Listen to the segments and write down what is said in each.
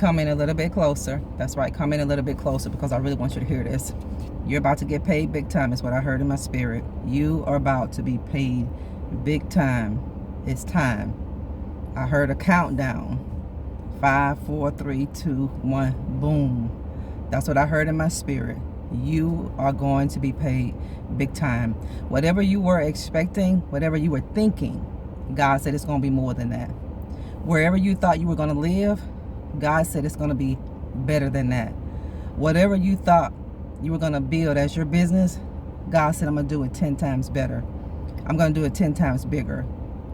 Come in a little bit closer. That's right. Come in a little bit closer because I really want you to hear this. You're about to get paid big time is what I heard in my spirit. You are about to be paid big time. It's time. I heard a countdown. 5, 4, 3, 2, 1. Boom. That's what I heard in my spirit. You are going to be paid big time. Whatever you were expecting, whatever you were thinking, God said it's going to be more than that. Wherever you thought you were going to live, God said it's going to be better than that. Whatever you thought you were going to build as your business, God said, I'm going to do it 10 times better. I'm going to do it 10 times bigger.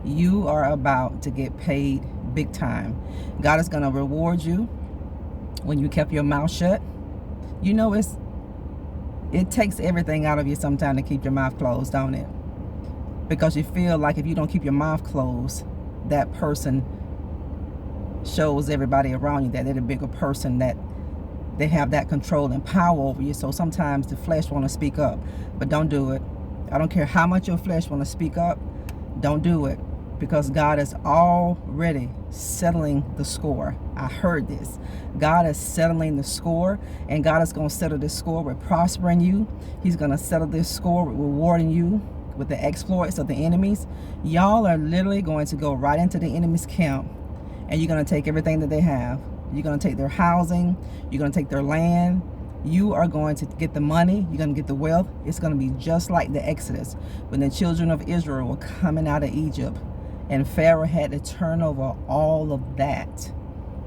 You are about to get paid big time. God is going to reward you when you kept your mouth shut. You know, it takes everything out of you sometimes to keep your mouth closed, don't it? Because you feel like if you don't keep your mouth closed, that person shows everybody around you that they're the bigger person, that they have that control and power over you. So sometimes the flesh want to speak up, but don't do it. I don't care how much your flesh want to speak up. Don't do it, because God is already settling the score. I heard this. God is settling the score, and God is going to settle this score with prospering you. He's going to settle this score with rewarding you with the exploits of the enemies. Y'all are literally going to go right into the enemy's camp, and you're going to take everything that they have. You're going to take their housing. You're going to take their land. You are going to get the money. You're going to get the wealth. It's going to be just like the Exodus, when the children of Israel were coming out of Egypt, and Pharaoh had to turn over all of that,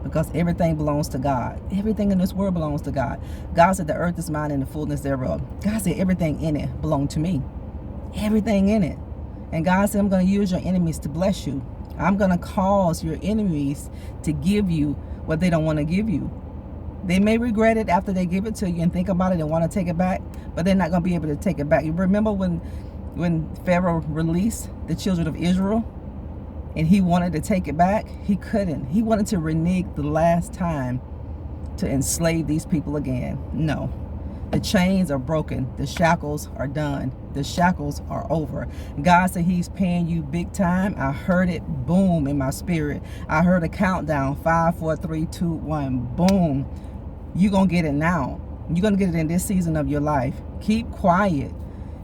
because everything belongs to God. Everything in this world belongs to God. God said the earth is mine and the fullness thereof. God said everything in it belonged to me. Everything in it. And God said, I'm going to use your enemies to bless you. I'm going to cause your enemies to give you what they don't want to give you. They may regret it after they give it to you and think about it and want to take it back, but they're not going to be able to take it back. You remember when Pharaoh released the children of Israel and he wanted to take it back? He couldn't. He wanted to renege the last time to enslave these people again. No. The chains are broken. The shackles are done. The shackles are over. God said he's paying you big time. I heard it boom in my spirit. I heard a countdown. 5, 4, 3, 2, 1. Boom. You're going to get it now. You're going to get it in this season of your life. Keep quiet.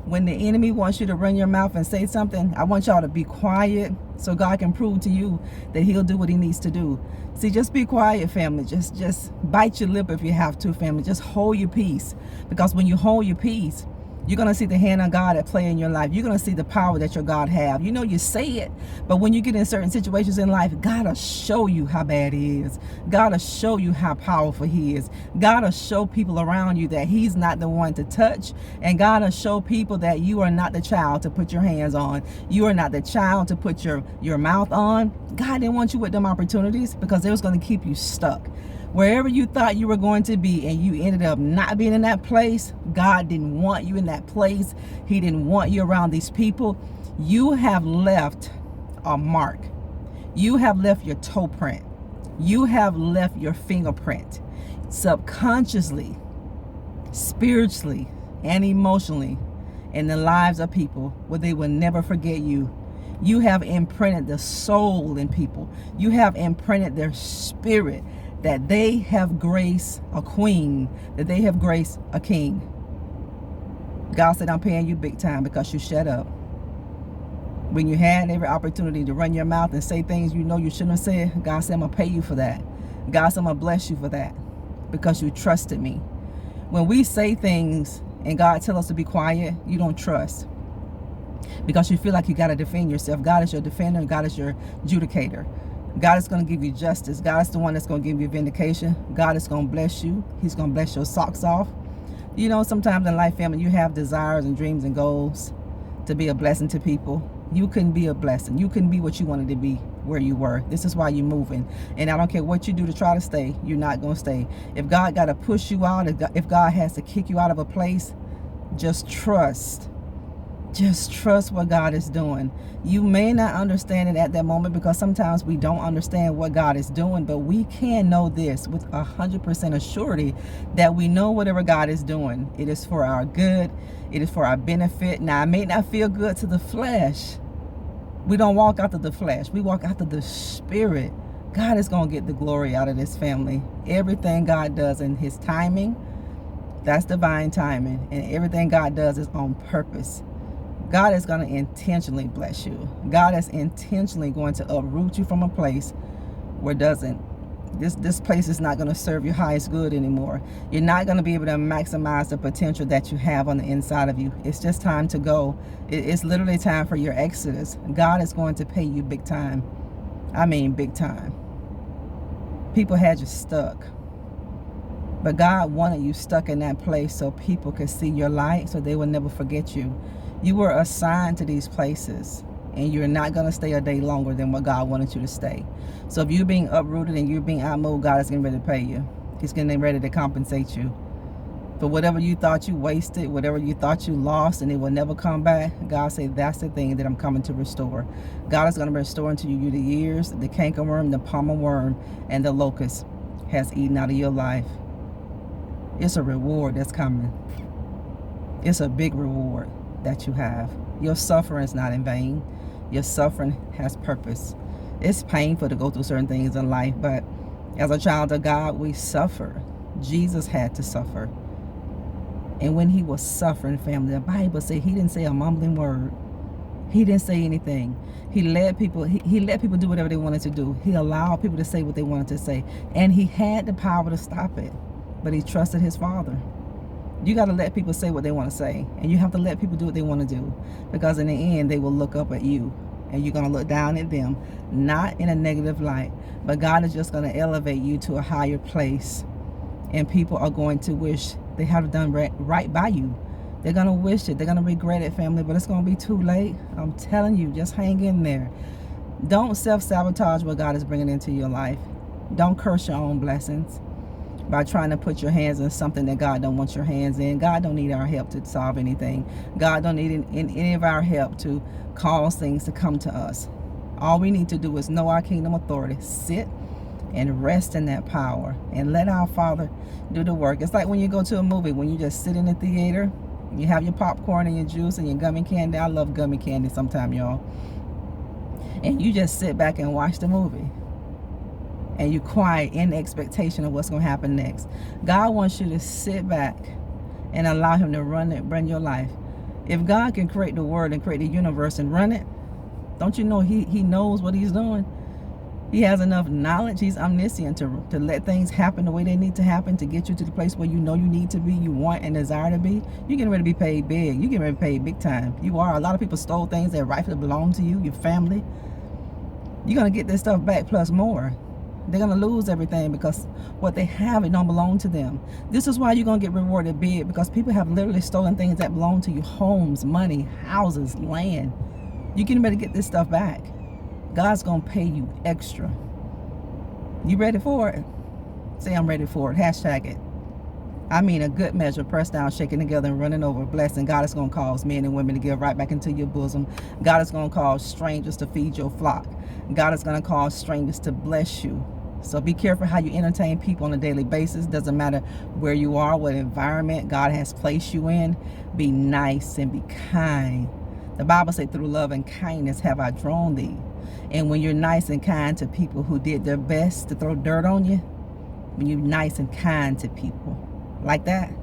When the enemy wants you to run your mouth and say something, I want y'all to be quiet so God can prove to you that he'll do what he needs to do. See, just be quiet, family. Just bite your lip if you have to, family. Just hold your peace. Because when you hold your peace, you're going to see the hand of God at play in your life. You're going to see the power that your God have. You know, you say it, but when you get in certain situations in life, God will show you how bad he is. God will show you how powerful he is. God will show people around you that he's not the one to touch. And God will show people that you are not the child to put your hands on. You are not the child to put your mouth on. God didn't want you with them opportunities, because it was going to keep you stuck. Wherever you thought you were going to be and you ended up not being in that place, God didn't want you in that place. He didn't want you around these people. You have left a mark. You have left your toe print. You have left your fingerprint. Subconsciously, spiritually, and emotionally in the lives of people where they will never forget you. You have imprinted the soul in people. You have imprinted their spirit, that they have grace a queen, that they have grace a king. God said, I'm paying you big time because you shut up. When you had every opportunity to run your mouth and say things you know you shouldn't have said, God said, I'm going to pay you for that. God said, I'm going to bless you for that, because you trusted me. When we say things and God tells us to be quiet, you don't trust, because you feel like you got to defend yourself. God is your defender. God is your adjudicator. God is going to give you justice. God is the one that's going to give you vindication. God is going to bless you. He's going to bless your socks off. You know, sometimes in life, family, you have desires and dreams and goals to be a blessing to people. You couldn't be a blessing. You couldn't be what you wanted to be where you were. This is why you're moving. And I don't care what you do to try to stay, you're not going to stay. If God got to push you out, if God has to kick you out of a place, just trust. Just trust what God is doing. You may not understand it at that moment, because sometimes we don't understand what God is doing, but we can know this with 100% assurity, that we know whatever God is doing, it is for our good. It is for our benefit. Now, it may not feel good to the flesh. We don't walk after the flesh. We walk after the spirit. God is going to get the glory out of this family. Everything God does in his timing, that's divine timing. And everything God does is on purpose. God is going to intentionally bless you. God is intentionally going to uproot you from a place where this place is not going to serve your highest good anymore. You're not going to be able to maximize the potential that you have on the inside of you. It's just time to go. It's literally time for your exodus. God is going to pay you big time. I mean big time. People had you stuck, but God wanted you stuck in that place so people could see your light, so they will never forget you. You were assigned to these places, and you're not going to stay a day longer than what God wanted you to stay. So if you're being uprooted and you're being outmoved, God is getting ready to pay you. He's getting ready to compensate you for whatever you thought you wasted, whatever you thought you lost, and it will never come back. God said, that's the thing that I'm coming to restore. God is going to restore into you the years the cankerworm, the palmer worm, and the locust has eaten out of your life. It's a reward that's coming. It's a big reward that you have. Your suffering is not in vain. Your suffering has purpose. It's painful to go through certain things in life, but as a child of God, we suffer. Jesus had to suffer. And when he was suffering, family, the Bible said he didn't say a mumbling word. He didn't say anything. He let people do whatever they wanted to do. He allowed people to say what they wanted to say. And he had the power to stop it. But he trusted his Father. You got to let people say what they want to say. And you have to let people do what they want to do. Because in the end, they will look up at you. And you're going to look down at them. Not in a negative light. But God is just going to elevate you to a higher place. And people are going to wish they have done right by you. They're going to wish it. They're going to regret it, family. But it's going to be too late. I'm telling you, just hang in there. Don't self-sabotage what God is bringing into your life. Don't curse your own blessings by trying to put your hands in something that God don't want your hands in. God don't need our help to solve anything. God don't need any of our help to cause things to come to us. All we need to do is know our kingdom authority. Sit and rest in that power and let our Father do the work. It's like when you go to a movie, when you just sit in the theater, you have your popcorn and your juice and your gummy candy. I love gummy candy sometimes, y'all. And you just sit back and watch the movie. And you quiet in expectation of what's going to happen next. God wants you to sit back and allow him to run your life. If God can create the world and create the universe and run it, don't you know he knows what he's doing? He has enough knowledge. He's omniscient to let things happen the way they need to happen, to get you to the place where you know you need to be, you want and desire to be. You're getting ready to be paid big. You're getting ready to be paid big time. You are. A lot of people stole things that rightfully belong to you, your family. You're going to get this stuff back plus more. They're going to lose everything because what they have, it don't belong to them. This is why you're going to get rewarded big, because people have literally stolen things that belong to you. Homes, money, houses, land. You're getting ready to get this stuff back. God's going to pay you extra. You ready for it? Say, I'm ready for it. Hashtag it. I mean, a good measure, pressed down, shaking together, and running over. Blessing. God is going to cause men and women to give right back into your bosom. God is going to cause strangers to feed your flock. God is going to cause strangers to bless you. So be careful how you entertain people on a daily basis. Doesn't matter where you are, what environment God has placed you in. Be nice and be kind. The Bible says, through love and kindness have I drawn thee. And when you're nice and kind to people who did their best to throw dirt on you, when you're nice and kind to people like that,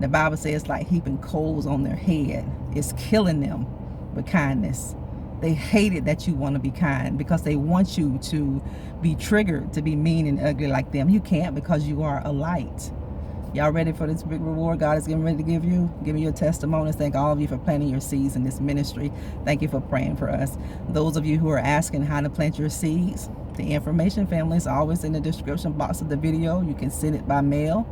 the Bible says it's like heaping coals on their head. It's killing them with kindness. They hate it that you want to be kind because they want you to be triggered to be mean and ugly like them. You can't, because you are a light. Y'all ready for this big reward God is getting ready to give you? Give me your testimonies. Thank all of you for planting your seeds in this ministry. Thank you for praying for us. Those of you who are asking how to plant your seeds, the information, family, is always in the description box of the video. You can send it by mail.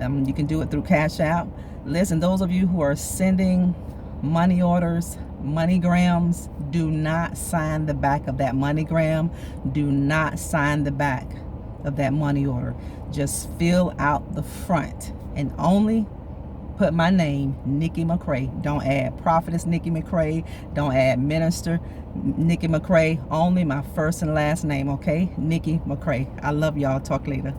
You can do it through Cash App. Listen, those of you who are sending money orders, MoneyGrams, do not sign the back of that MoneyGram. Do not sign the back of that money order. Just fill out the front and only put my name, Nikki Mccray. Don't add Prophetess Nikki Mccray. Don't add Minister Nikki Mccray. Only my first and last name, okay? Nikki Mccray. I love y'all. Talk later.